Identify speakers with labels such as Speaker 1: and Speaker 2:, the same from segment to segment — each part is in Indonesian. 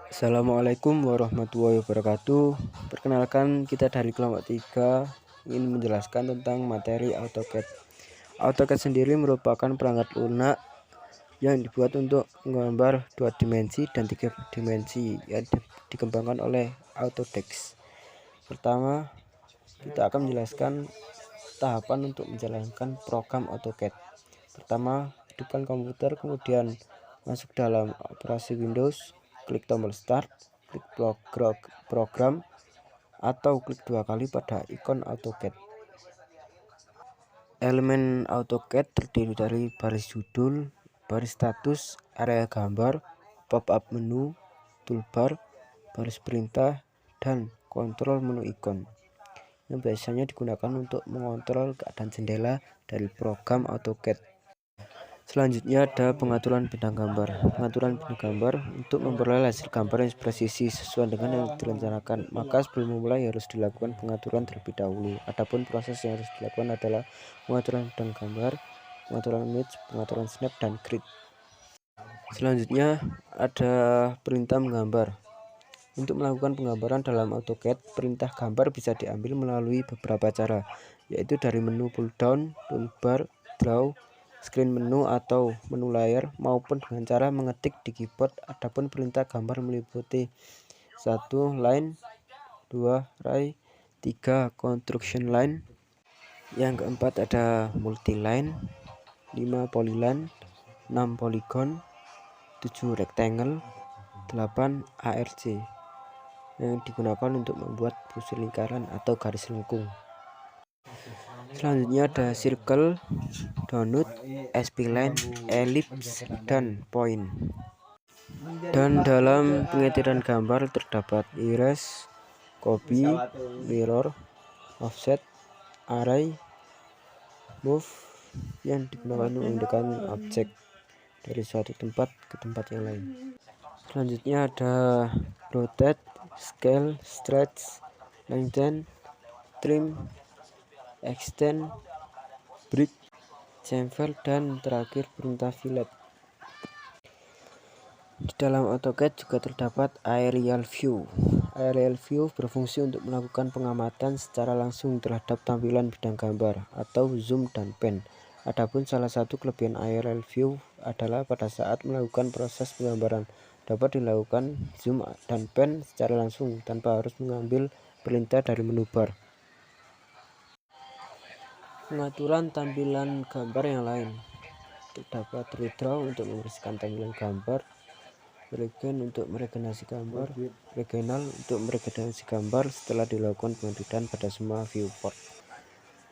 Speaker 1: Assalamualaikum warahmatullahi wabarakatuh. Perkenalkan, kita dari kelompok 3 ingin menjelaskan tentang materi AutoCAD. AutoCAD sendiri merupakan perangkat lunak yang dibuat untuk menggambar 2 dimensi dan 3 dimensi yang dikembangkan oleh Autodesk. Pertama, kita akan menjelaskan tahapan untuk menjalankan program AutoCAD. Pertama, hidupkan komputer, kemudian masuk dalam operasi Windows, klik tombol Start, klik program, atau klik 2 kali pada ikon AutoCAD. Elemen AutoCAD terdiri dari baris judul, baris status, area gambar, pop-up menu, toolbar, baris perintah, dan kontrol menu ikon yang biasanya digunakan untuk mengontrol keadaan jendela dari program AutoCAD. Selanjutnya ada pengaturan bidang gambar. Pengaturan bidang gambar untuk memperoleh hasil gambar yang presisi sesuai dengan yang direncanakan. Maka sebelum memulai harus dilakukan pengaturan terlebih dahulu. Adapun proses yang harus dilakukan adalah pengaturan bidang gambar, pengaturan image, pengaturan snap, dan grid. Selanjutnya ada perintah menggambar. Untuk melakukan penggambaran dalam AutoCAD, perintah gambar bisa diambil melalui beberapa cara, yaitu dari menu pull down, toolbar, draw, screen menu atau menu layar, maupun dengan cara mengetik di keyboard. Adapun perintah gambar meliputi 1 line, 2 ray, 3 construction line, yang keempat ada multi line, 5 polyline, 6 polygon, 7 rectangle, 8 ARC yang digunakan untuk membuat busur lingkaran atau garis lengkung. Selanjutnya ada circle, donut, spline, ellipse, dan point. Dan dalam pengetiran gambar terdapat erase, copy, mirror, offset, array, move yang digunakan untuk memindahkan objek dari suatu tempat ke tempat yang lain. Selanjutnya ada rotate, scale, stretch, lengthen, trim, extend, break, chamfer, dan terakhir perintah fillet. Di dalam AutoCAD juga terdapat aerial view. Aerial view berfungsi untuk melakukan pengamatan secara langsung terhadap tampilan bidang gambar atau zoom dan pan. Adapun salah satu kelebihan aerial view adalah pada saat melakukan proses penggambaran dapat dilakukan zoom dan pan secara langsung tanpa harus mengambil perintah dari menu bar. Pengaturan tampilan gambar yang lain terdapat redraw untuk membersihkan tampilan gambar, regen untuk meregenerasi gambar, regional untuk meregenerasi gambar setelah dilakukan pengeditan pada semua viewport.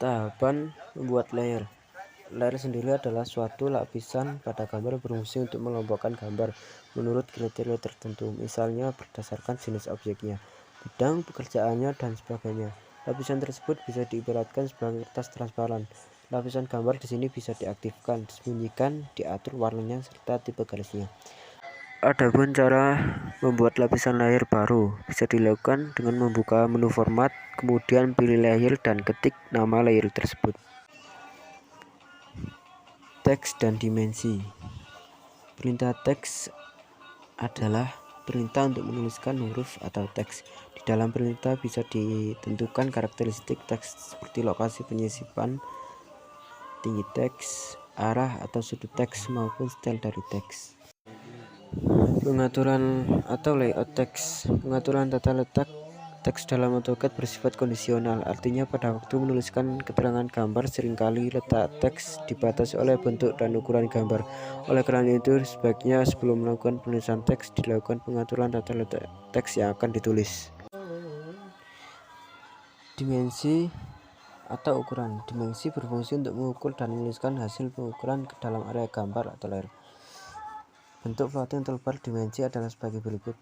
Speaker 1: Tahapan membuat layer. Layer sendiri adalah suatu lapisan pada gambar berfungsi untuk mengelompokkan gambar menurut kriteria tertentu, misalnya berdasarkan jenis objeknya, bidang pekerjaannya, dan sebagainya. Lapisan tersebut bisa diibaratkan sebagai kertas transparan. Lapisan gambar di sini bisa diaktifkan, disembunyikan, diatur warnanya, serta tipe garisnya. Adapun cara membuat lapisan layer baru bisa dilakukan dengan membuka menu format, kemudian pilih layer dan ketik nama layer tersebut. Teks dan dimensi. Perintah teks adalah perintah untuk menuliskan huruf atau teks. Di dalam perintah bisa ditentukan karakteristik teks seperti lokasi penyisipan, tinggi teks, arah atau sudut teks, maupun style dari teks. Pengaturan atau layout teks. Pengaturan tata letak teks dalam AutoCAD bersifat kondisional, artinya pada waktu menuliskan keterangan gambar seringkali letak teks dibatasi oleh bentuk dan ukuran gambar. Oleh karena itu, sebaiknya sebelum melakukan penulisan teks dilakukan pengaturan tata letak teks yang akan ditulis. Dimensi atau ukuran. Dimensi berfungsi untuk mengukur dan menuliskan hasil pengukuran ke dalam area gambar atau layer. Bentuk floating toolbar dimensi adalah sebagai berikut.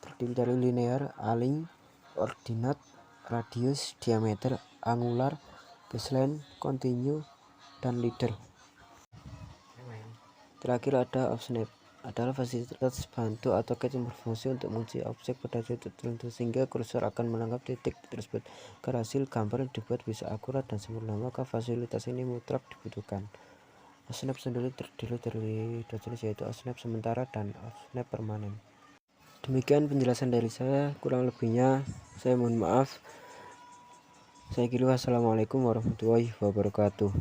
Speaker 1: Terdiri dari linear, align, ordinate, radius, diameter, angular, baseline, continue, dan leader. Terakhir ada offsnap, adalah fasilitas bantu AutoCAD yang berfungsi untuk menguji objek pada titik tertentu sehingga kursor akan menangkap titik tersebut. Agar hasil gambar yang dibuat bisa akurat dan sempurna, maka fasilitas ini mutlak dibutuhkan. Offsnap sendiri terdiri dari dua jenis, yaitu offsnap sementara dan offsnap permanen. Demikian penjelasan dari saya, kurang lebihnya saya mohon maaf. Saya kira wassalamualaikum warahmatullahi wabarakatuh.